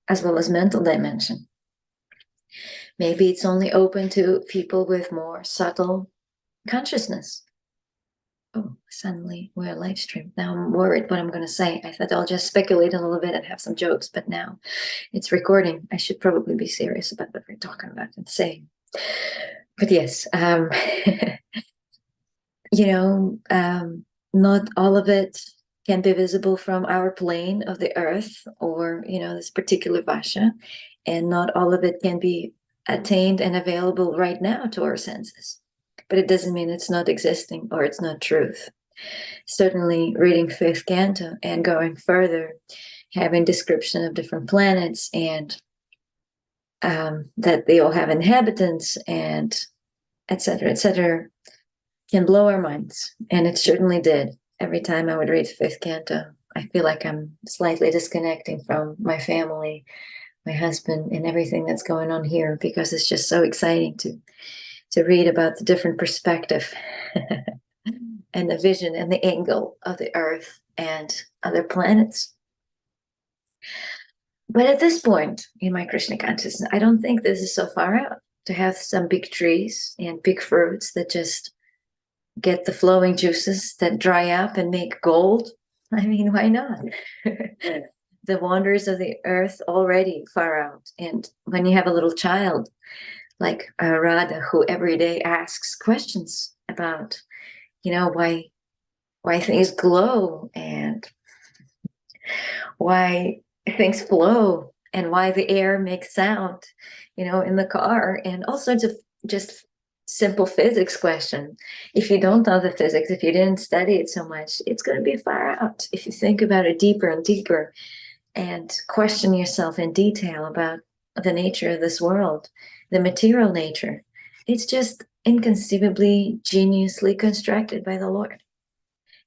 as well as mental dimension. Maybe it's only open to people with more subtle consciousness. Oh, suddenly we're a live stream. Now I'm worried what I'm going to say. I thought I'll just speculate a little bit and have some jokes, but now it's recording. I should probably be serious about what we're talking about and saying. But yes, not all of it can be visible from our plane of the earth or, this particular Vasha, and not all of it can be attained and available right now to our senses. But it doesn't mean it's not existing or it's not truth. Certainly, reading fifth canto and going further, having description of different planets and that they all have inhabitants and etc., can blow our minds. And it certainly did. Every time I would read fifth canto, I feel like I'm slightly disconnecting from my family, my husband, and everything that's going on here, because it's just so exciting to read about the different perspective and the vision and the angle of the earth and other planets. But at this point in my Krishna consciousness, I don't think this is so far out to have some big trees and big fruits that just get the flowing juices that dry up and make gold. I mean, why not? The wonders of the earth already far out. And when you have a little child like Radha, who every day asks questions about, why things glow and why things flow and why the air makes sound, in the car, and all sorts of just simple physics question. If you don't know the physics, if you didn't study it so much, it's going to be far out. If you think about it deeper and deeper and question yourself in detail about the nature of this world, the material nature, it's just inconceivably geniusly constructed by the Lord.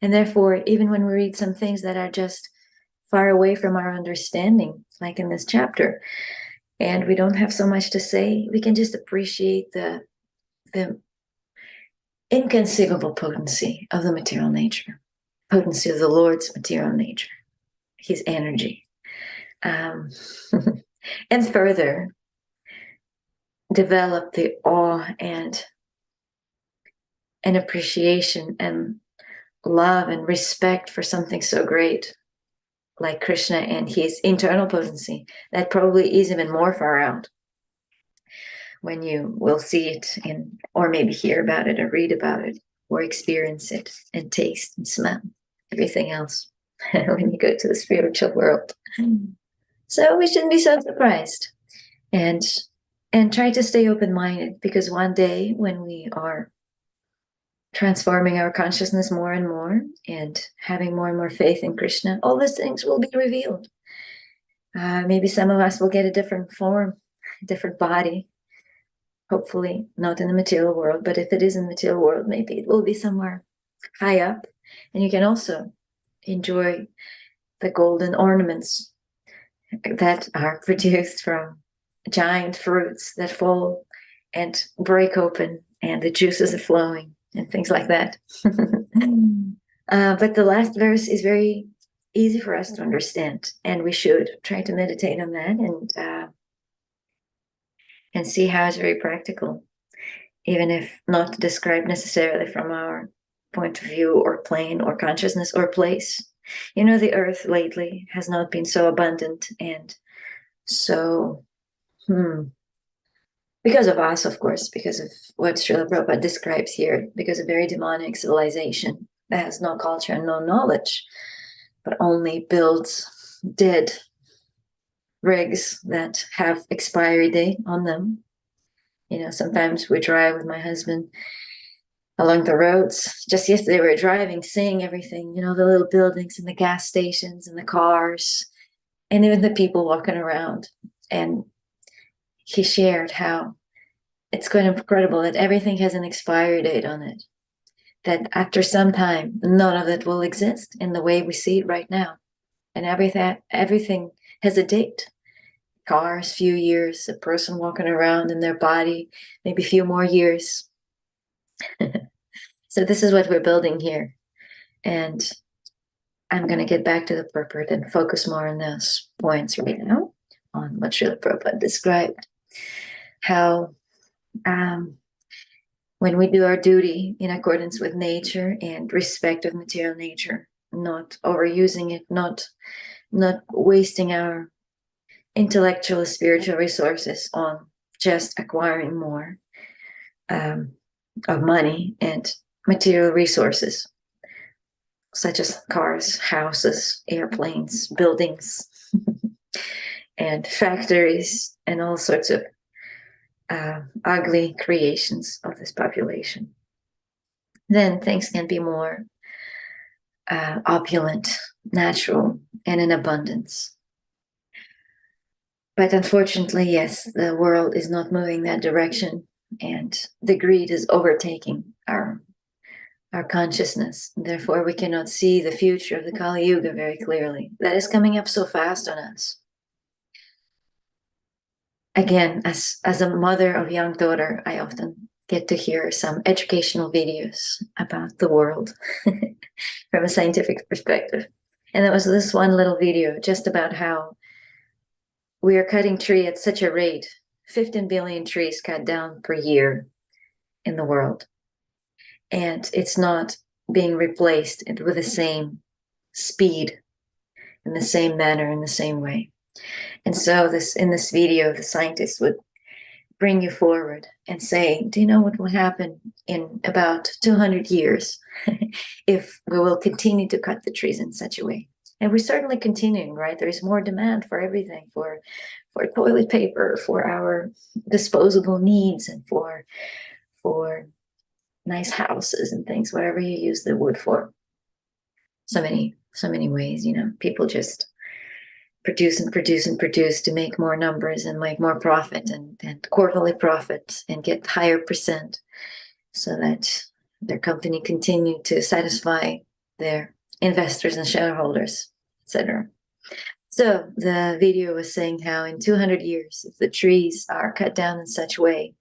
And therefore, even when we read some things that are just far away from our understanding, like in this chapter, and we don't have so much to say, we can just appreciate the inconceivable potency of the material nature, potency of the Lord's material nature, his energy. And further, develop the awe and appreciation and love and respect for something so great like Krishna and his internal potency that probably is even more far out when you will see it or maybe hear about it or read about it or experience it and taste and smell everything else when you go to the spiritual world. So we shouldn't be so surprised and try to stay open-minded, because one day when we are transforming our consciousness more and more and having more and more faith in Krishna, all these things will be revealed. Maybe some of us will get a different form, a different body, hopefully not in the material world, but if it is in the material world, maybe it will be somewhere high up, and you can also enjoy the golden ornaments that are produced from giant fruits that fall and break open and the juices are flowing and things like that. But the last verse is very easy for us to understand, and we should try to meditate on that and see how it's very practical, even if not described necessarily from our point of view or plane or consciousness or place. The earth lately has not been so abundant and so, because of us, of course, because of what Srila Prabhupada describes here, because of very demonic civilization that has no culture and no knowledge, but only builds dead rigs that have expiry date on them. Sometimes we drive with my husband along the roads. Just yesterday we were driving, seeing everything, the little buildings and the gas stations and the cars and even the people walking around. And he shared how it's quite incredible that everything has an expiry date on it, that after some time, none of it will exist in the way we see it right now. And everything has a date. Cars, few years, a person walking around in their body, maybe a few more years. So this is what we're building here. And I'm going to get back to the purport and focus more on those points right now. on what Srila Prabhupada described, how when we do our duty in accordance with nature and respect of material nature, not overusing it, not wasting our intellectual, spiritual resources on just acquiring more of money and material resources, such as cars, houses, airplanes, buildings, and factories, and all sorts of ugly creations of this population. Then things can be more opulent, natural, and in abundance. But unfortunately, yes, the world is not moving that direction, and the greed is overtaking our consciousness. Therefore, we cannot see the future of the Kali Yuga very clearly. That is coming up so fast on us. Again, as a mother of young daughter, I often get to hear some educational videos about the world from a scientific perspective. And there was this one little video just about how we are cutting trees at such a rate, 15 billion trees cut down per year in the world. And it's not being replaced with the same speed, in the same manner, in the same way. And so in this video, the scientists would bring you forward and say, do you know what will happen in about 200 years if we will continue to cut the trees in such a way? And we're certainly continuing, right? There's more demand for everything, for toilet paper, for our disposable needs, and for nice houses and things, whatever you use the wood for. So many ways, people just produce and produce and produce to make more numbers and make more profit and quarterly profit and get higher percent so that their company continue to satisfy their investors and shareholders, etc. So the video was saying how in 200 years, if the trees are cut down in such a way,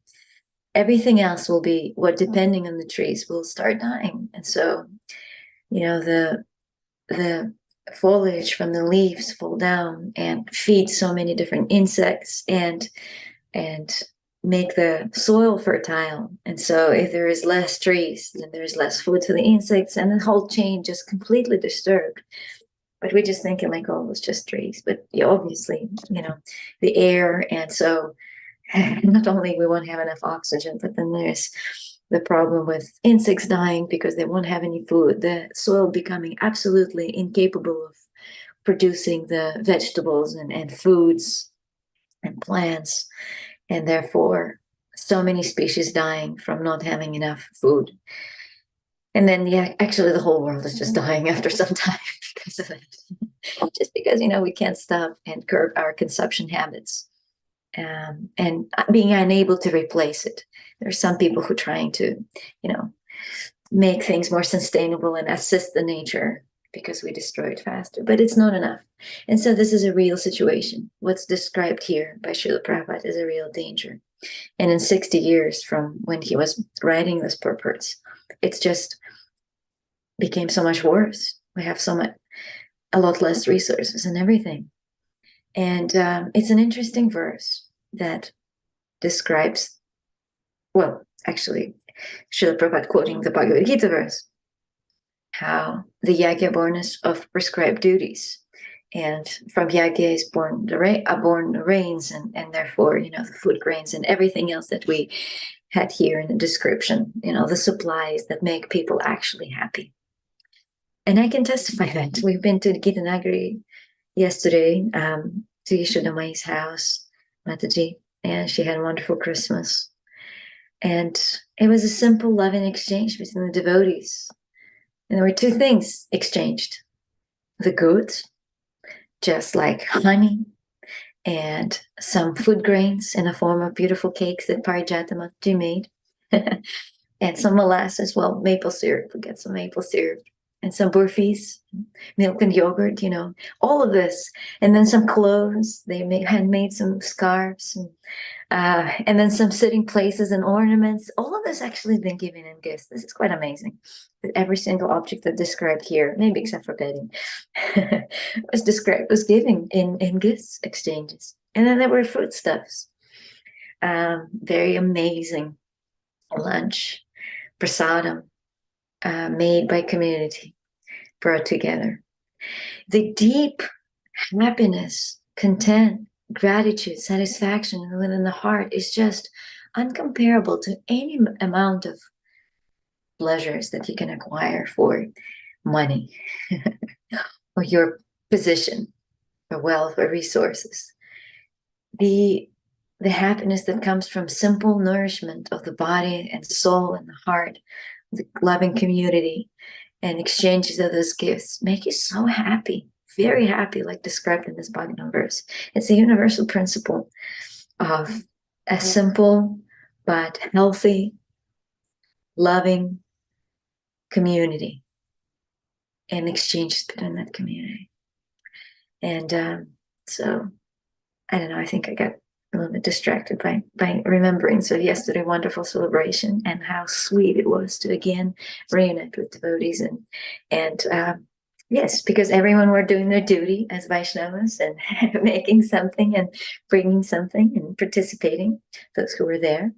everything else will be depending on the trees will start dying. And so, the foliage from the leaves fall down and feed so many different insects and make the soil fertile. And so if there is less trees, then there is less food for the insects, and the whole chain just completely disturbed. But we just thinking like, oh, it's just trees. But obviously, the air, and so not only we won't have enough oxygen, but then there's the problem with insects dying because they won't have any food, the soil becoming absolutely incapable of producing the vegetables and foods and plants, and therefore so many species dying from not having enough food. And then, actually the whole world is just dying after some time because of it. Just because, we can't stop and curb our consumption habits. And being unable to replace it. There are some people who are trying to, make things more sustainable and assist the nature because we destroy it faster, but it's not enough. And so this is a real situation. What's described here by Srila Prabhupada is a real danger. And in 60 years from when he was writing this purports, it's just became so much worse. We have a lot less resources and everything. And it's an interesting verse that describes, actually, Srila Prabhupada quoting the Bhagavad Gita verse, how the yagya born is of prescribed duties. And from yagya is born the rains, and therefore, the food grains and everything else that we had here in the description, the supplies that make people actually happy. And I can testify that. We've been to Gita Nagari yesterday, to Yashodamai's house, Mataji, and she had a wonderful Christmas. And it was a simple loving exchange between the devotees. And there were two things exchanged. The goods, just like honey, and some food grains in the form of beautiful cakes that Parijata Mataji made. And some molasses, maple syrup, we get some maple syrup. And some burfis, milk and yogurt, all of this. And then some clothes. They handmade some scarves, and then some sitting places and ornaments. All of this actually been given in gifts. This is quite amazing. Every single object that's described here, maybe except for bedding, was given in gifts exchanges. And then there were foodstuffs, very amazing lunch, prasadam, made by community, brought together. The deep happiness, content, gratitude, satisfaction within the heart is just uncomparable to any amount of pleasures that you can acquire for money or your position or wealth or resources. The happiness that comes from simple nourishment of the body and soul and the heart, the loving community, and exchanges of those gifts make you so happy, very happy, like described in this Bhagavatam verse. It's a universal principle of a simple but healthy, loving community and exchanges between that community. And so, I don't know, I think I got a little bit distracted by remembering so yesterday wonderful celebration and how sweet it was to again reunite with devotees and yes, because everyone were doing their duty as Vaishnavas and making something and bringing something and participating, those who were there.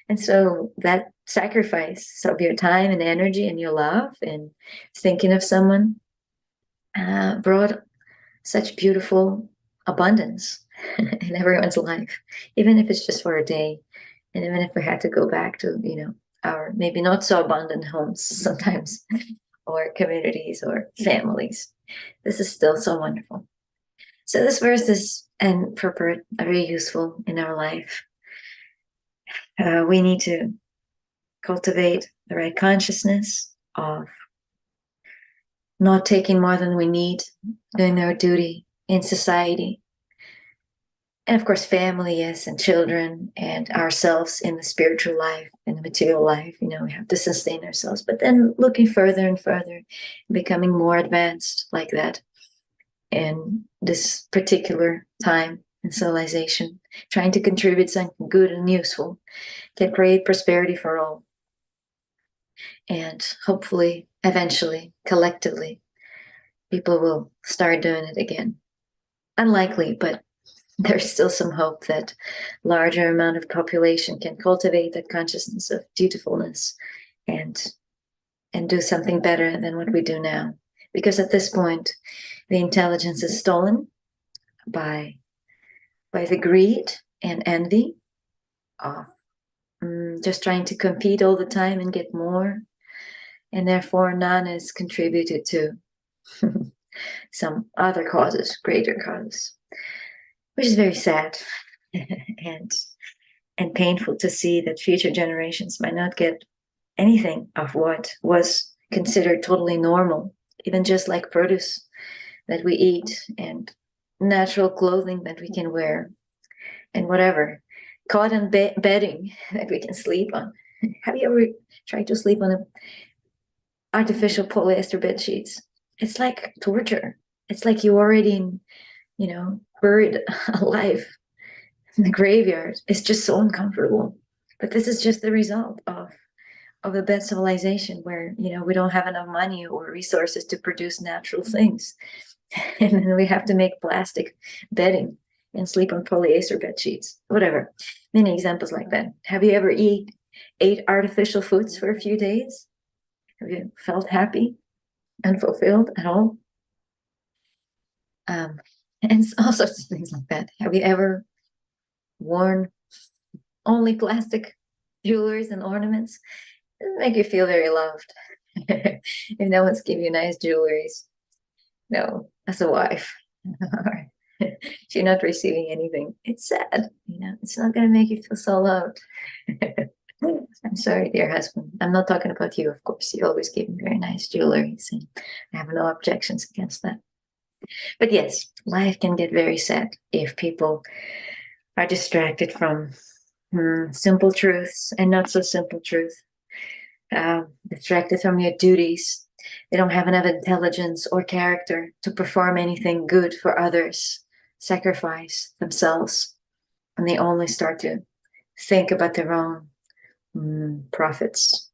And so that sacrifice of your time and energy and your love and thinking of someone brought such beautiful abundance in everyone's life, even if it's just for a day. And even if we had to go back to, our maybe not so abundant homes sometimes, or communities or families, this is still so wonderful. So this verse is and purport very useful in our life. We need to cultivate the right consciousness of not taking more than we need, doing our duty in society. And of course, family, yes, and children, and ourselves in the spiritual life, in the material life, we have to sustain ourselves. But then looking further and further, becoming more advanced like that in this particular time in civilization, trying to contribute something good and useful, can create prosperity for all. And hopefully, eventually, collectively, people will start doing it again. Unlikely, but there's still some hope that larger amount of population can cultivate that consciousness of dutifulness and do something better than what we do now. Because at this point, the intelligence is stolen by the greed and envy of just trying to compete all the time and get more. And therefore, none is contributed to some other causes, greater causes, which is very sad and painful to see that future generations might not get anything of what was considered totally normal, even just like produce that we eat and natural clothing that we can wear and whatever, cotton bedding that we can sleep on. Have you ever tried to sleep on artificial polyester bed sheets? It's like torture. It's like you already, buried alive in the graveyard. It's just so uncomfortable. But this is just the result of a bad civilization where, we don't have enough money or resources to produce natural things. And then we have to make plastic bedding and sleep on polyester bed sheets, whatever. Many examples like that. Have you ever ate artificial foods for a few days? Have you felt happy and fulfilled at all? And all sorts of things like that. Have you ever worn only plastic jewelry and ornaments? It doesn't make you feel very loved. If no one's giving you nice jewelry, no, as a wife, if you're not receiving anything, it's sad. It's not going to make you feel so loved. I'm sorry, dear husband. I'm not talking about you, of course. You always give me very nice jewelry, and I have no objections against that. But yes, life can get very sad if people are distracted from simple truths and not so simple truth. Distracted from your duties. They don't have enough intelligence or character to perform anything good for others, sacrifice themselves, and they only start to think about their own profits.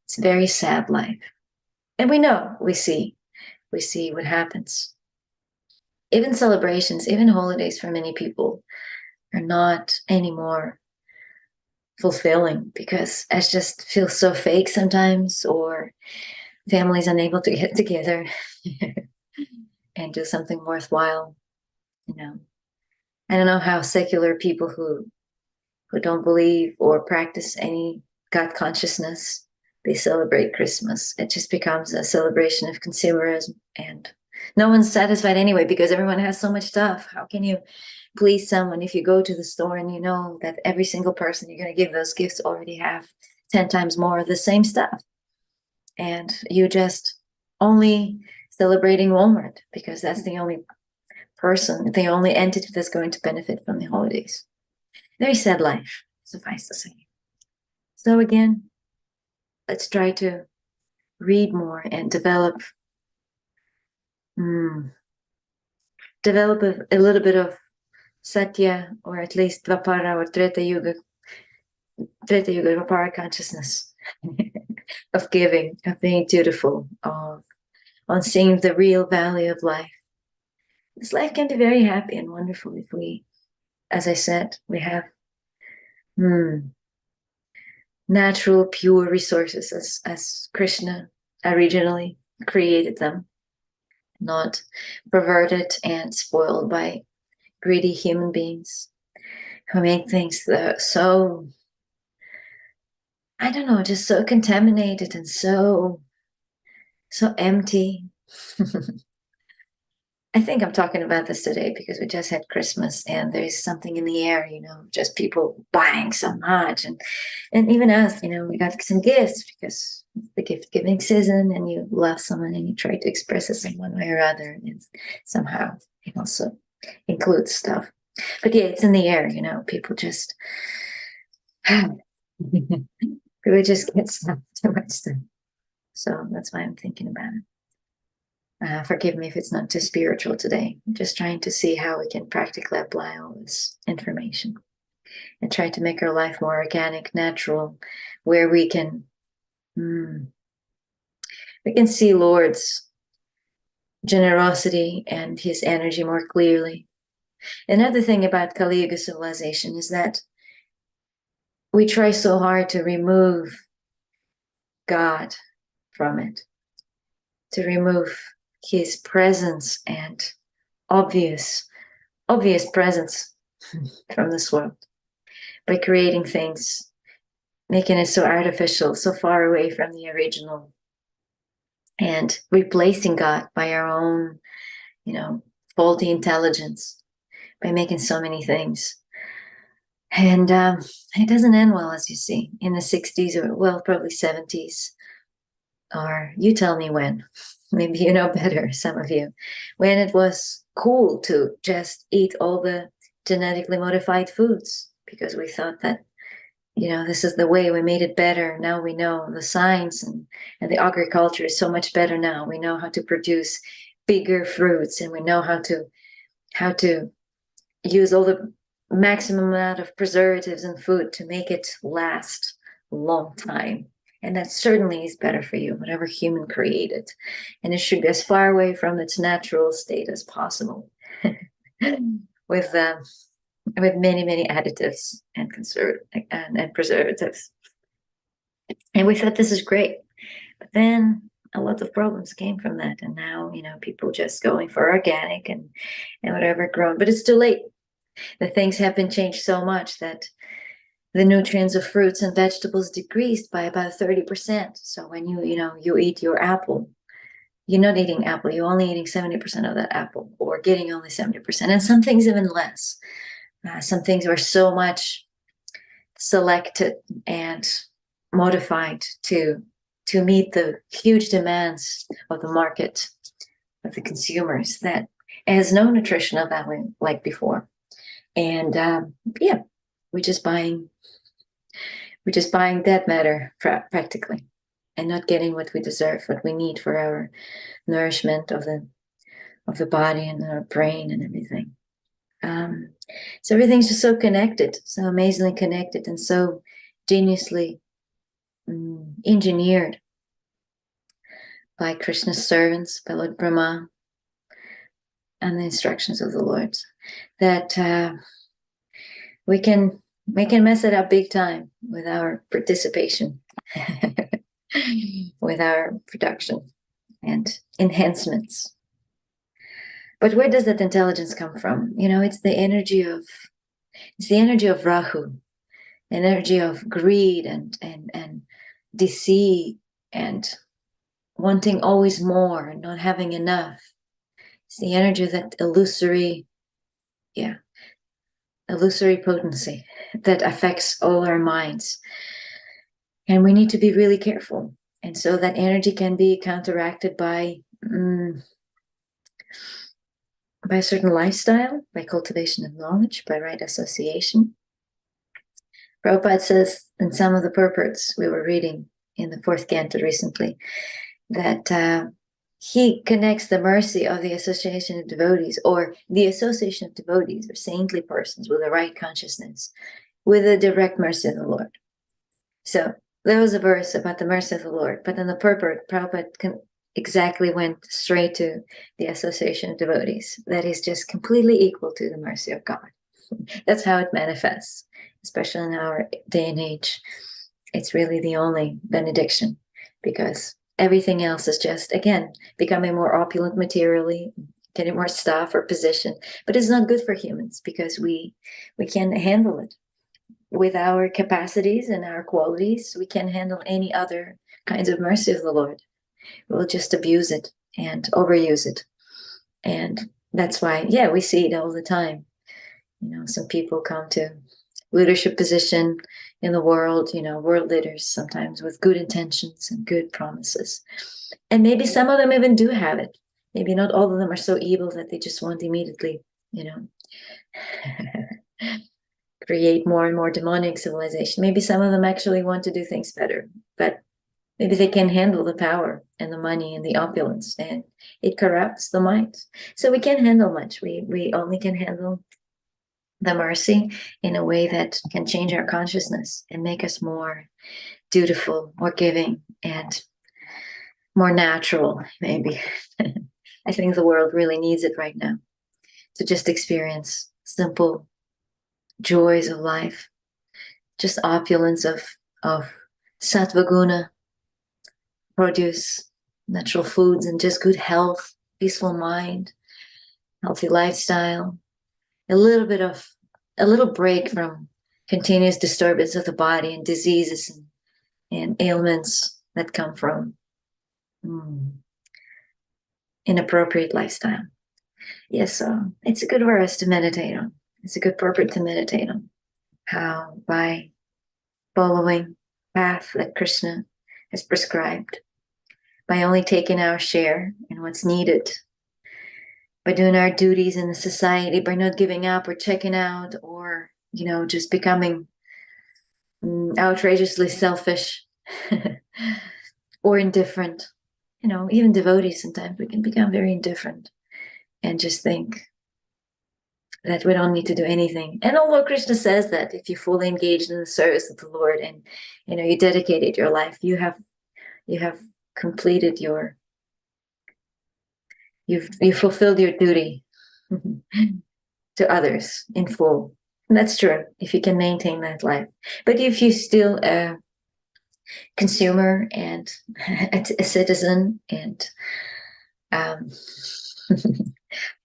It's a very sad life. And we see what happens. Even celebrations, even holidays for many people are not anymore fulfilling, because it just feels so fake sometimes, or families unable to get together and do something worthwhile. I don't know how secular people who don't believe or practice any God consciousness, they celebrate Christmas. It just becomes a celebration of consumerism, and no one's satisfied anyway, because everyone has so much stuff. How can you please someone if you go to the store and you know that every single person you're going to give those gifts already have 10 times more of the same stuff, and you just only celebrating Walmart because that's the only entity that's going to benefit from the holidays. Very sad life, suffice to say. So again, let's try to read more and develop a little bit of Satya, or at least Dvapara or Treta Yuga Dvapara consciousness of giving, of being dutiful, on seeing the real value of life. This life can be very happy and wonderful if we, as I said, we have natural, pure resources as Krishna originally created them, not perverted and spoiled by greedy human beings who make things so, I don't know, just so contaminated and so empty. I think I'm talking about this today because we just had Christmas and there's something in the air, just people buying so much. And even us, we got some gifts because it's the gift giving season, and you love someone and you try to express it in one way or other. And somehow it also includes stuff. But yeah, it's in the air, people just, really just get stuff, too much stuff. So that's why I'm thinking about it. Forgive me if it's not too spiritual today. I'm just trying to see how we can practically apply all this information and try to make our life more organic, natural, where we can see Lord's generosity and his energy more clearly. Another thing about Kali Yuga civilization is that we try so hard to remove God from it, to remove his presence and obvious presence from this world, by creating things, making it so artificial, so far away from the original, and replacing God by our own, faulty intelligence, by making so many things. And it doesn't end well, as you see, in the 60s, or probably 70s, or you tell me when. Maybe you know better, some of you, when it was cool to just eat all the genetically modified foods because we thought that, this is the way. We made it better. Now we know the science and the agriculture is so much better now. We know how to produce bigger fruits, and we know how to use all the maximum amount of preservatives in food to make it last a long time. And that certainly is better for you, whatever human created. And it should be as far away from its natural state as possible, with many, many additives and preservatives. And we thought this is great. But then a lot of problems came from that. And now, people just going for organic and whatever grown. But it's too late. The things have been changed so much that the nutrients of fruits and vegetables decreased by about 30%. So when you eat your apple, you're not eating apple, you're only eating 70% of that apple, or getting only 70%. And some things even less. Some things are so much selected and modified to meet the huge demands of the market, of the consumers, that it has no nutritional value like before. And we're just buying dead matter practically, and not getting what we deserve, what we need for our nourishment of the body and our brain and everything. So everything's just so connected, so amazingly connected, and so geniusly engineered by Krishna's servants, by Lord Brahma, and the instructions of the Lord, that we can mess it up big time with our participation, with our production and enhancements. But where does that intelligence come from? It's the energy of Rahu, energy of greed and deceit and wanting always more and not having enough. It's the energy of that illusory potency that affects all our minds. And we need to be really careful. And so that energy can be counteracted by a certain lifestyle, by cultivation of knowledge, by right association. Prabhupada says in some of the purports we were reading in the fourth canto recently, that he connects the mercy of the association of devotees, or the association of devotees or saintly persons with the right consciousness, with the direct mercy of the Lord. So there was a verse about the mercy of the Lord, but in the purport, Prabhupada exactly went straight to the association of devotees. That is just completely equal to the mercy of God. That's how it manifests, especially in our day and age. It's really the only benediction, because everything else is just, again, becoming more opulent materially, getting more stuff or position. But it's not good for humans, because we can't handle it. With our capacities and our qualities, we can't handle any other kinds of mercy of the Lord. We'll just abuse it and overuse it. And that's why, we see it all the time. Some people come to leadership position in the world, world leaders, sometimes with good intentions and good promises. And maybe some of them even do have it. Maybe not all of them are so evil that they just want immediately, create more and more demonic civilization. Maybe some of them actually want to do things better, but maybe they can handle the power and the money and the opulence, and it corrupts the mind. So we can't handle much. We only can handle the mercy in a way that can change our consciousness and make us more dutiful, more giving, and more natural, maybe. I think the world really needs it right now, to just experience simple joys of life, just opulence of sattva guna, produce, natural foods, and just good health, peaceful mind, healthy lifestyle, a little break from continuous disturbance of the body and diseases and ailments that come from inappropriate lifestyle. Yes, so it's a good verse to meditate on. It's a good purport to meditate on. How by following path that Krishna has prescribed, by only taking our share in what's needed, by doing our duties in the society, by not giving up or checking out, or just becoming outrageously selfish or indifferent. Even devotees, sometimes we can become very indifferent and just think that we don't need to do anything. And although Krishna says that if you fully engaged in the service of the Lord and you dedicated your life, you have completed you've fulfilled your duty to others in full. And that's true, if you can maintain that life. But if you still a consumer and a citizen and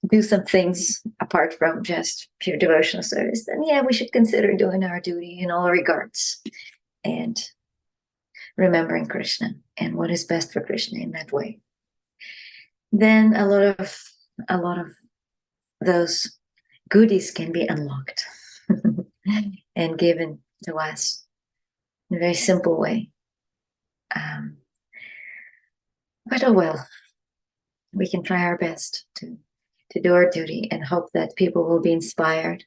do some things apart from just pure devotional service, then we should consider doing our duty in all regards and remembering Krishna and what is best for Krishna in that way. Then a lot of those goodies can be unlocked and given to us in a very simple way. But oh well, we can try our best to do our duty and hope that people will be inspired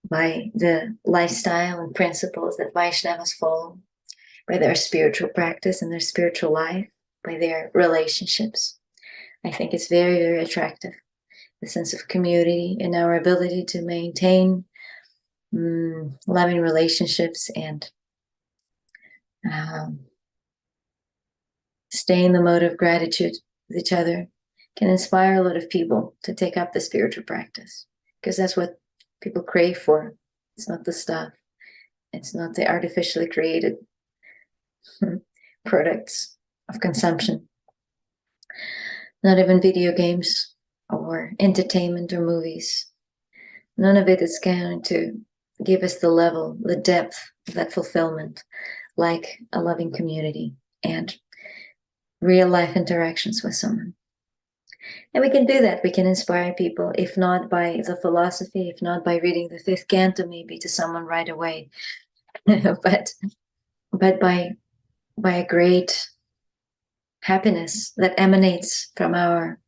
by the lifestyle and principles that Vaishnavas follow, by their spiritual practice and their spiritual life, by their relationships. I think it's very, very attractive, the sense of community and our ability to maintain loving relationships and stay in the mode of gratitude with each other can inspire a lot of people to take up the spiritual practice, because that's what people crave for. It's not the stuff. It's not the artificially created products of consumption. Not even video games or entertainment or movies. None of it is going to give us the level, the depth of that fulfillment, like a loving community and real life interactions with someone. And we can do that. We can inspire people, if not by the philosophy, if not by reading the fifth canto, maybe to someone right away, but by a great happiness that emanates from our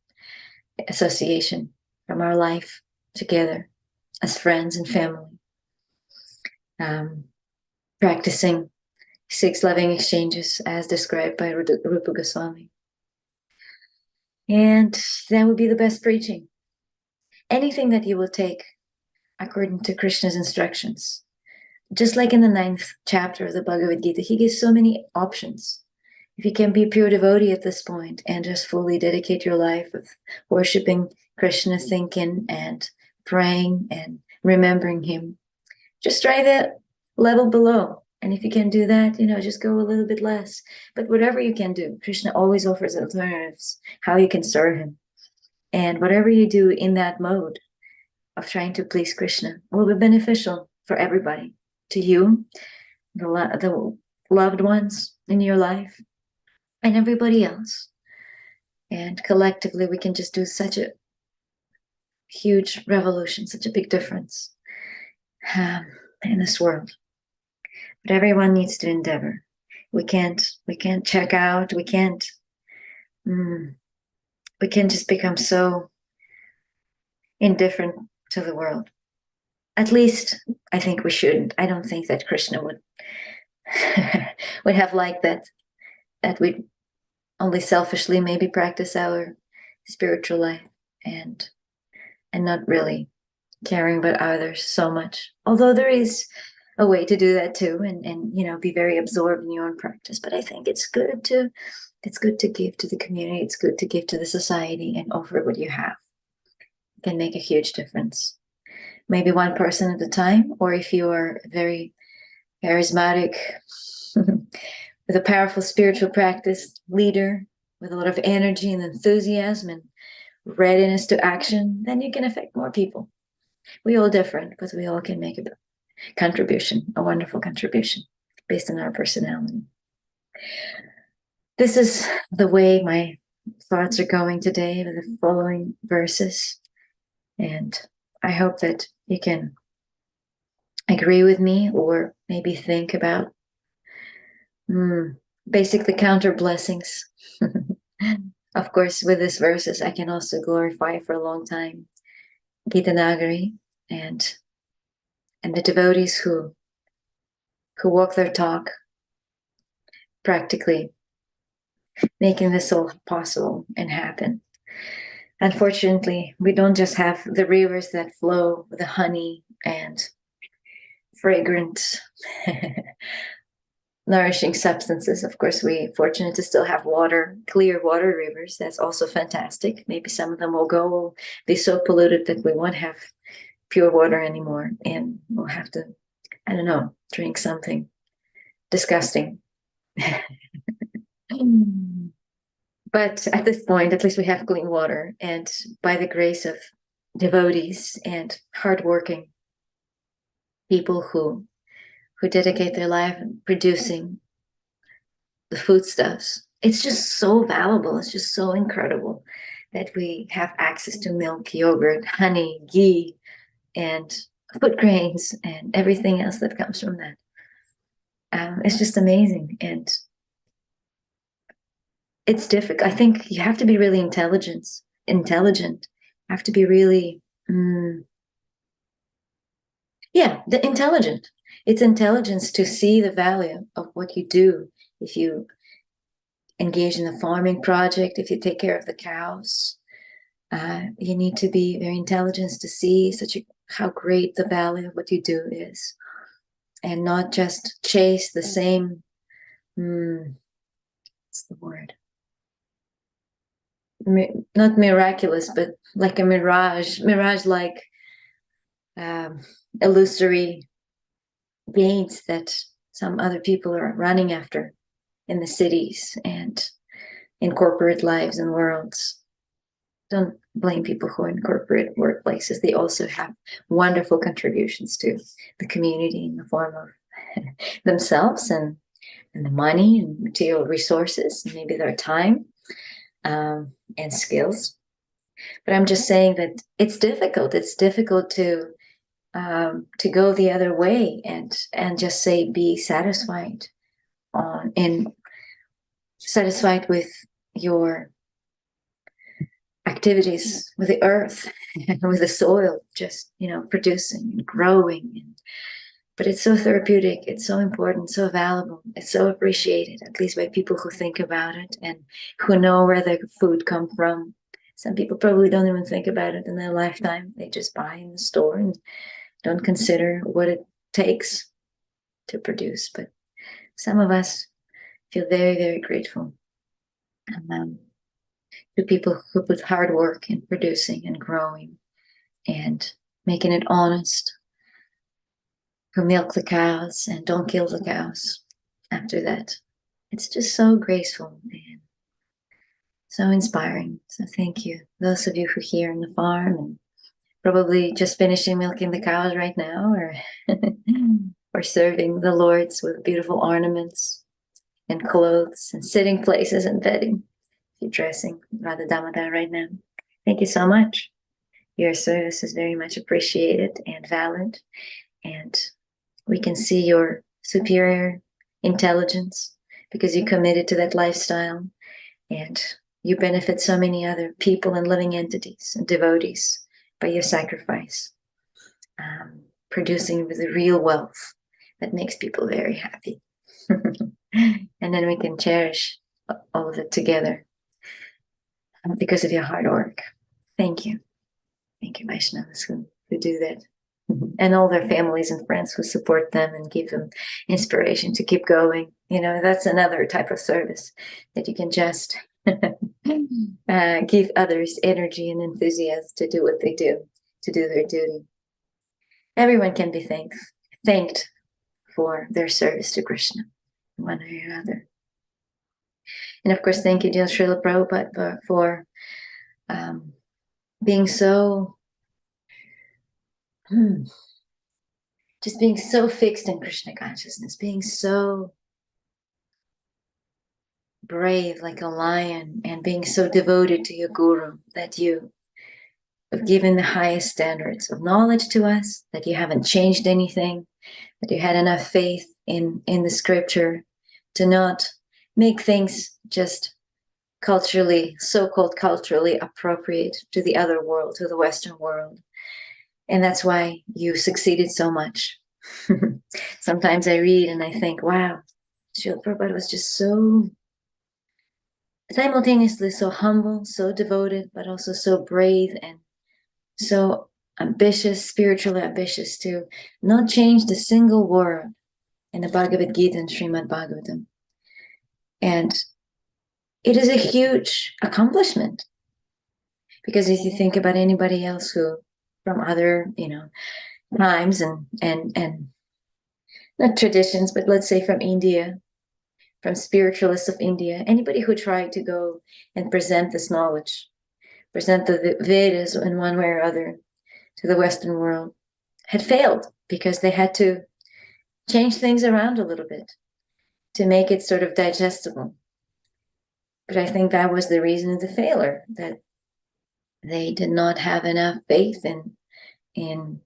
association, from our life together as friends and family. Practicing 6 loving exchanges as described by Rupa Goswami. And that would be the best preaching. Anything that you will take according to Krishna's instructions. Just like in the 9th chapter of the Bhagavad Gita, he gives so many options. If you can be a pure devotee at this point and just fully dedicate your life with worshiping Krishna, thinking and praying and remembering him, just try the level below. And if you can do that, just go a little bit less. But whatever you can do, Krishna always offers alternatives, how you can serve him. And whatever you do in that mode of trying to please Krishna will be beneficial for everybody, to you, the loved ones in your life, and everybody else. And collectively, we can just do such a huge revolution, such a big difference in this world. But everyone needs to endeavor. We can't check out. We can't just become so indifferent to the world. At least I think we shouldn't. I don't think that Krishna would have liked that we only selfishly maybe practice our spiritual life and not really caring about others so much. Although there is a way to do that too, and be very absorbed in your own practice. But I think it's good to give to the community. It's good to give to the society and offer what you have. It can make a huge difference. Maybe one person at a time, or if you are very charismatic, with a powerful spiritual practice leader, with a lot of energy and enthusiasm and readiness to action, then you can affect more people. We all different, but we all can make a contribution, a wonderful contribution based on our personality. This is the way my thoughts are going today with the following verses. And I hope that you can agree with me or maybe think about basically counter blessings. Of course, with these verses, I can also glorify for a long time Gita Nagari and the devotees who walk their talk, practically making this all possible and happen. Unfortunately, we don't just have the rivers that flow with the honey and fragrant, nourishing substances. Of course, we're fortunate to still have water, clear water rivers. That's also fantastic. Maybe some of them will be so polluted that we won't have pure water anymore, and we'll have to, I don't know, drink something disgusting. But at this point, at least we have clean water, and by the grace of devotees and hardworking people who dedicate their life producing the foodstuffs, it's just so valuable. It's just so incredible that we have access to milk, yogurt, honey, ghee, and food grains, and everything else that comes from that. It's just amazing, and it's difficult. I think you have to be really intelligent. You have to be really, intelligent. It's intelligence to see the value of what you do. If you engage in a farming project, if you take care of the cows, you need to be very intelligent to see how great the value of what you do is, and not just chase the same. What's the word? Not miraculous, but like a mirage like illusory gains that some other people are running after in the cities and in corporate lives and worlds. Don't blame people who are in corporate workplaces. They also have wonderful contributions to the community in the form of themselves and the money and material resources, and maybe their time and skills. But I'm just saying that it's difficult. It's difficult to go the other way and just say be satisfied and satisfied with your activities with the earth and with the soil, just producing and growing. But it's so therapeutic, it's so important, so valuable, it's so appreciated, at least by people who think about it and who know where their food comes from. Some people probably don't even think about it in their lifetime. They just buy in the store and don't consider what it takes to produce. But some of us feel very, very grateful to people who put hard work in producing and growing and making it honest, who milk the cows and don't kill the cows after that. It's just so graceful and so inspiring. So thank you. Those of you who are here on the farm and probably just finishing milking the cows right now, or or serving the lords with beautiful ornaments and clothes and sitting places and bedding. If you're dressing Radha Damodar right now. Thank you so much. Your service is very much appreciated and valued. And we can see your superior intelligence because you committed to that lifestyle, and you benefit so many other people and living entities and devotees by your sacrifice, producing the real wealth that makes people very happy. And then we can cherish all of it together because of your hard work. Thank you. Thank you, Vaishnavas, who do that. And all their families and friends who support them and give them inspiration to keep going. That's another type of service that you can just give others energy and enthusiasm to do what they do, to do their duty. Everyone can be thanked for their service to Krishna, one way or other. And of course, thank you, dear Srila Prabhupada, for being so just being so fixed in Krishna consciousness, being so brave like a lion, and being so devoted to your guru that you have given the highest standards of knowledge to us, that you haven't changed anything, that you had enough faith in the scripture to not make things just so-called culturally appropriate to the other world, to the Western world. And that's why you succeeded so much. Sometimes I read and I think, wow, Srila Prabhupada was just so simultaneously so humble, so devoted, but also so brave and so ambitious, spiritually ambitious, to not change the single word in the Bhagavad Gita and Srimad Bhagavatam. And it is a huge accomplishment, because if you think about anybody else who from other times and not traditions, but let's say from India, from spiritualists of India, anybody who tried to go and present this knowledge, present the Vedas in one way or other to the Western world, had failed, because they had to change things around a little bit to make it sort of digestible. But I think that was the reason of the failure, that they did not have enough faith in in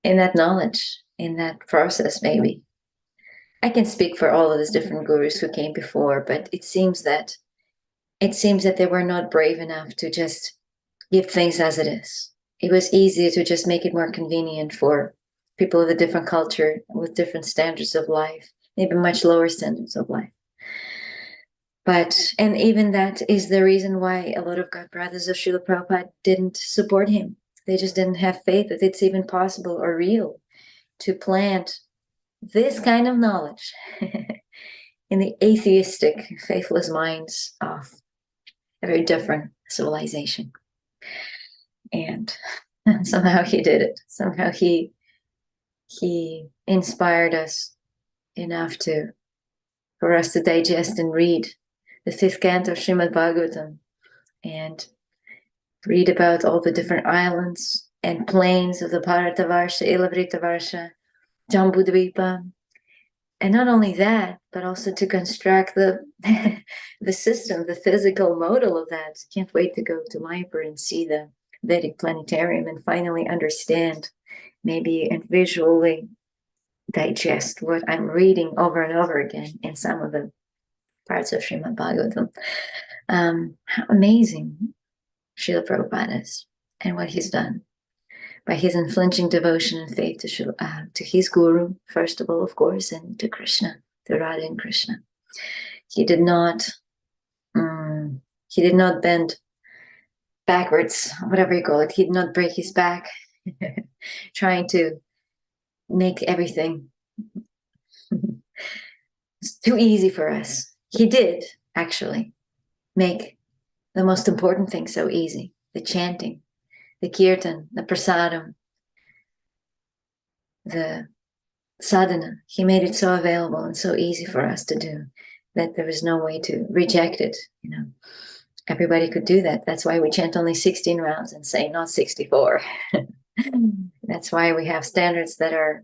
that knowledge, in that process. Maybe I can speak for all of these different gurus who came before, but it seems that they were not brave enough to just give things as it is. It was easier to just make it more convenient for people of a different culture with different standards of life, maybe much lower standards of life. And even that is the reason why a lot of God brothers of Srila Prabhupada didn't support him. They just didn't have faith that it's even possible or real to plant this kind of knowledge in the atheistic, faithless minds of a very different civilization. And somehow he did it. Somehow he he inspired us enough for us to digest and read the 5th canto of Srimad Bhagavatam and read about all the different islands and plains of the Bharatavarsha, Ilavrita Jambudvipa. And not only that, but also to construct the the system, the physical model of that. Can't wait to go to Mayapur and see the Vedic planetarium and finally understand, maybe, and visually digest what I'm reading over and over again in some of the parts of Srimad Bhagavatam. How amazing Srila Prabhupada is and what he's done by his unflinching devotion and faith to his guru, first of all, of course, and to Krishna, to Radha and Krishna. He did not bend backwards, whatever you call it. He did not break his back trying to make everything too easy for us. He did actually make the most important thing so easy: the chanting, the kirtan, the prasadam, the sadhana. He made it so available and so easy for us to do that there was no way to reject it. Everybody could do that. That's why we chant only 16 rounds and say not 64. That's why we have standards that are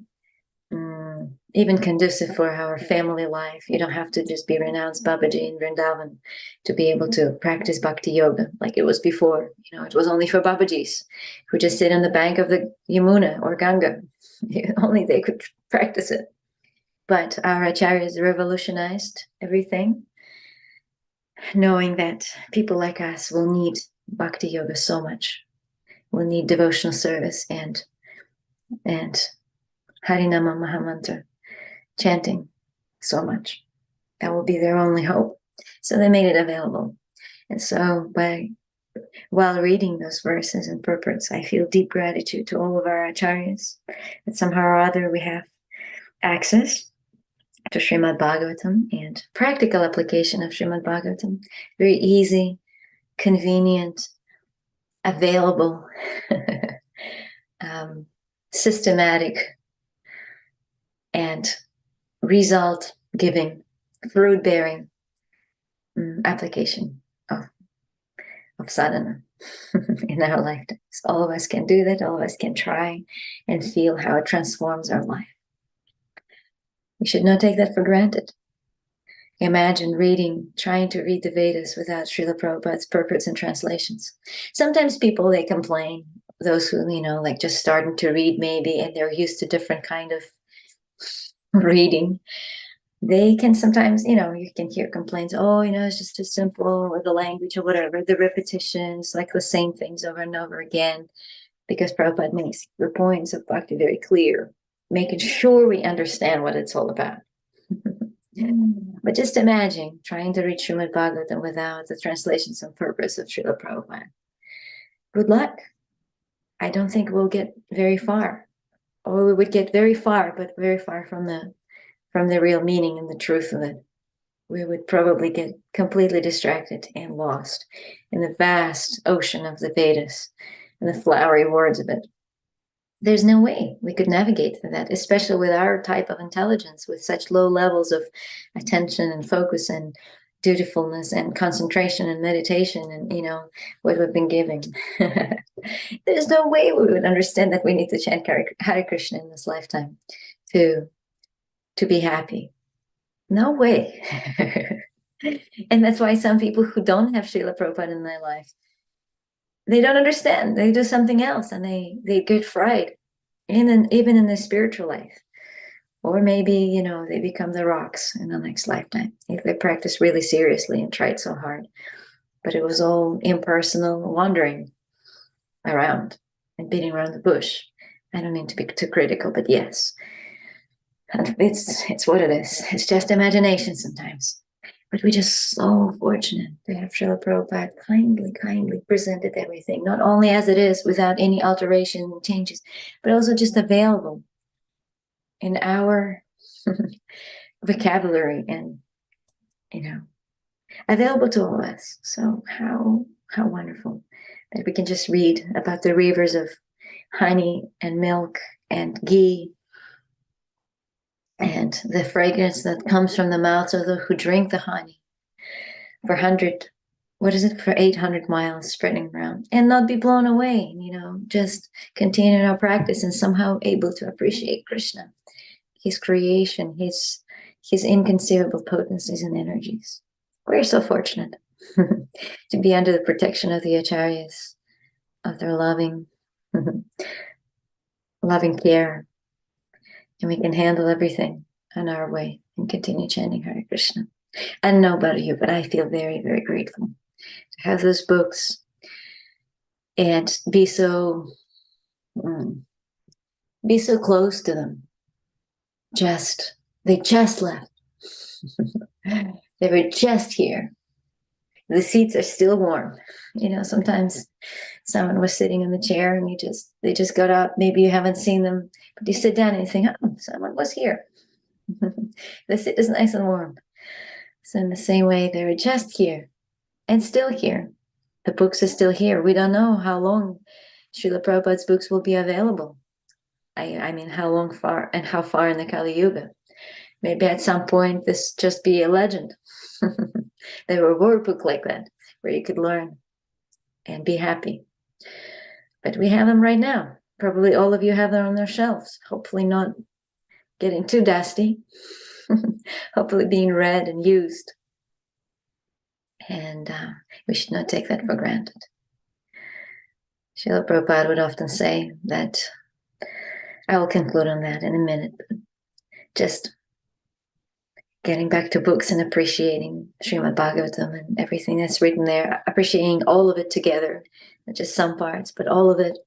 even conducive for our family life. You don't have to just be renounced Babaji in Vrindavan to be able to practice bhakti yoga like it was before. It was only for Babajis who just sit on the bank of the Yamuna or Ganga. Only they could practice it. But our acharyas revolutionized everything, knowing that people like us will need bhakti yoga so much, will need devotional service and Harinama Mahamantra chanting so much. That will be their only hope. So they made it available. And so while reading those verses and purports, I feel deep gratitude to all of our acharyas that somehow or other we have access to Srimad Bhagavatam and practical application of Srimad Bhagavatam. Very easy, convenient, available, systematic, and result-giving, fruit-bearing application of sadhana in our lifetimes. All of us can do that. All of us can try and feel how it transforms our life. We should not take that for granted. Imagine trying to read the Vedas without Srila Prabhupada's purports and translations. Sometimes people, they complain, those who, like just starting to read maybe, and they're used to different kind of reading. They can sometimes, you can hear complaints, it's just too simple, or the language or whatever, the repetitions, like the same things over and over again, because Prabhupada makes the points of bhakti very clear, making sure we understand what it's all about. But just imagine trying to read Srimad Bhagavatam without the translations and purpose of Srila Prabhupada. Good luck. I don't think we'll get very far. Or we would get very far, but very far from the real meaning and the truth of it. We would probably get completely distracted and lost in the vast ocean of the Vedas and the flowery words of it. There's no way we could navigate through that, especially with our type of intelligence, with such low levels of attention and focus and dutifulness and concentration and meditation and, what we've been giving. There's no way we would understand that we need to chant Hare Krishna in this lifetime to be happy. No way. And that's why some people who don't have Srila Prabhupada in their life, they don't understand. They do something else and they get fried, even in their spiritual life. Or maybe, they become the rocks in the next lifetime if they practice really seriously and tried so hard. But it was all impersonal wandering around and beating around the bush. I don't mean to be too critical, but yes. And it's what it is. It's just imagination sometimes. But we're just so fortunate to have Srila Prabhupada kindly presented everything, not only as it is without any alteration and changes, but also just available in our vocabulary and, available to all of us. So how wonderful that we can just read about the rivers of honey and milk and ghee And the fragrance that comes from the mouths of those who drink the honey for 800 miles spreading around, and not be blown away, just continue our practice and somehow able to appreciate Krishna, his creation, his inconceivable potencies and energies. We're so fortunate to be under the protection of the acharyas, of their loving care, and we can handle everything on our way and continue chanting Hare Krishna. I don't know about you, but I feel very, very grateful to have those books and be so close to them. They just left. They were just here. The seats are still warm. Sometimes someone was sitting in the chair and they just got up. Maybe you haven't seen them, but you sit down and you think, oh, someone was here. The seat is nice and warm. So in the same way, they're just here and still here. The books are still here. We don't know how long Srila Prabhupada's books will be available. I mean, how far in the Kali Yuga. Maybe at some point this just be a legend. There were a book like that where you could learn and be happy. But we have them right now. Probably all of you have them on their shelves. Hopefully not getting too dusty. Hopefully being read and used. And we should not take that for granted. Srila Prabhupada would often say that, I will conclude on that in a minute, but just getting back to books and appreciating Srimad Bhagavatam and everything that's written there, appreciating all of it together, not just some parts, but all of it,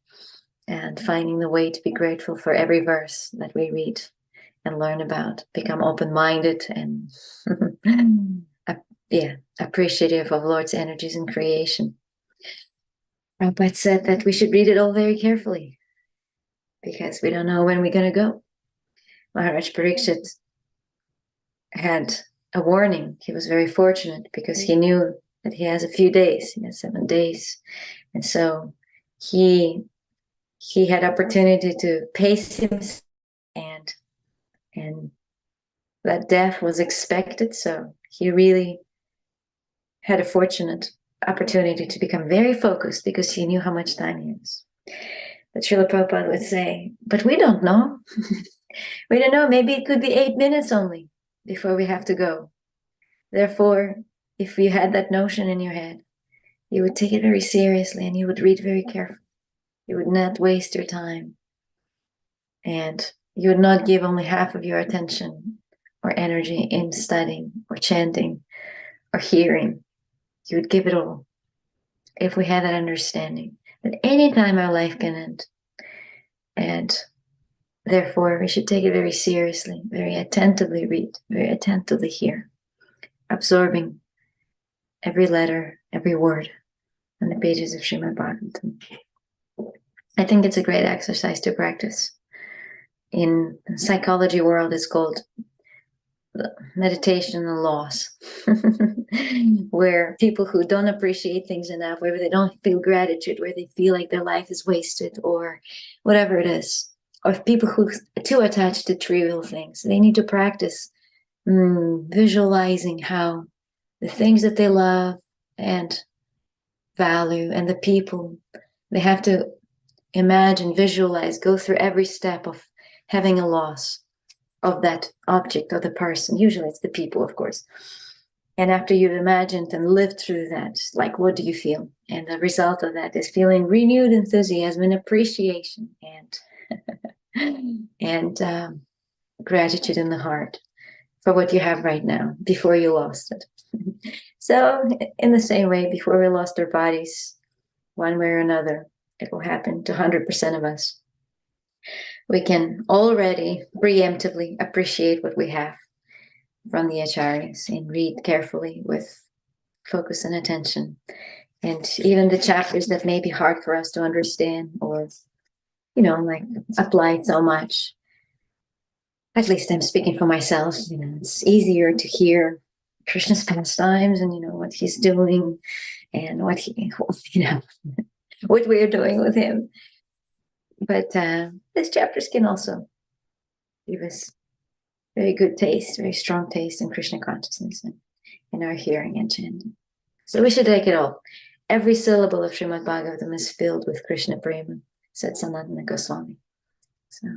and finding the way to be grateful for every verse that we read and learn about, become open-minded and appreciative of Lord's energies in creation. Prabhupada said that we should read it all very carefully because we don't know when we're going to go. Maharaj Parikshit had a warning. He was very fortunate because he knew that he has a few days. He has 7 days. And so he had opportunity to pace himself, and that death was expected. So he really had a fortunate opportunity to become very focused because he knew how much time he has. But Srila Prabhupada would say, but we don't know. We don't know. Maybe it could be 8 minutes only before we have to go. Therefore, if you had that notion in your head, you would take it very seriously and you would read very carefully. You would not waste your time. And you would not give only half of your attention or energy in studying or chanting or hearing. You would give it all. If we had that understanding that any time our life can end. And therefore, we should take it very seriously, very attentively read, very attentively hear, absorbing every letter, every word on the pages of Srimad Bhagavatam. I think it's a great exercise to practice. In the psychology world, it's called meditation and loss, where people who don't appreciate things enough, where they don't feel gratitude, where they feel like their life is wasted or whatever it is, or people who are too attached to trivial things, they need to practice visualizing how the things that they love and value and the people, they have to imagine, visualize, go through every step of having a loss of that object or the person. Usually it's the people, of course. And after you've imagined and lived through that, like, what do you feel? And the result of that is feeling renewed enthusiasm and appreciation and gratitude in the heart for what you have right now before you lost it. So in the same way, before we lost our bodies, one way or another, it will happen to 100% of us. We can already preemptively appreciate what we have from the acharyas and read carefully with focus and attention. And even the chapters that may be hard for us to understand or, like apply so much. At least I'm speaking for myself. It's easier to hear Krishna's pastimes and, what he's doing and what what we're doing with him. But these chapters can also give us very good taste, very strong taste in Krishna consciousness and in our hearing and chanting. So we should take it all. Every syllable of Srimad Bhagavatam is filled with Krishna prema, said Sanatana Goswami. So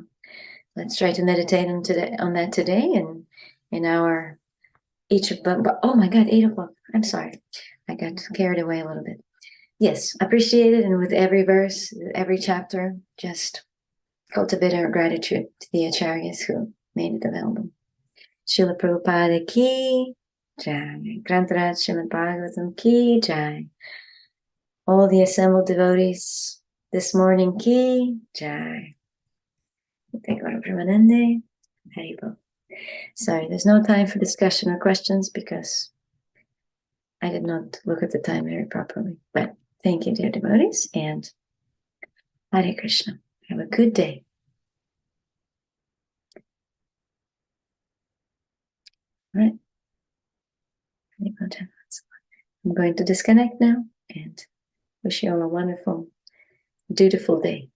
let's try to meditate on that today, and in our each of them. Oh my God, 8 o'clock. I'm sorry, I got carried away a little bit. Yes, appreciate it, and with every verse, every chapter, just cultivate our gratitude to the acharyas who made it available. Srila Prabhupada ki jai. Grantaraj Srimad Bhagavatam ki jai. All the assembled devotees this morning ki jai. Haribol. Sorry, there's no time for discussion or questions because I did not look at the time very properly. But thank you, dear devotees, and Hare Krishna. Have a good day. All right. I'm going to disconnect now and wish you all a wonderful, dutiful day.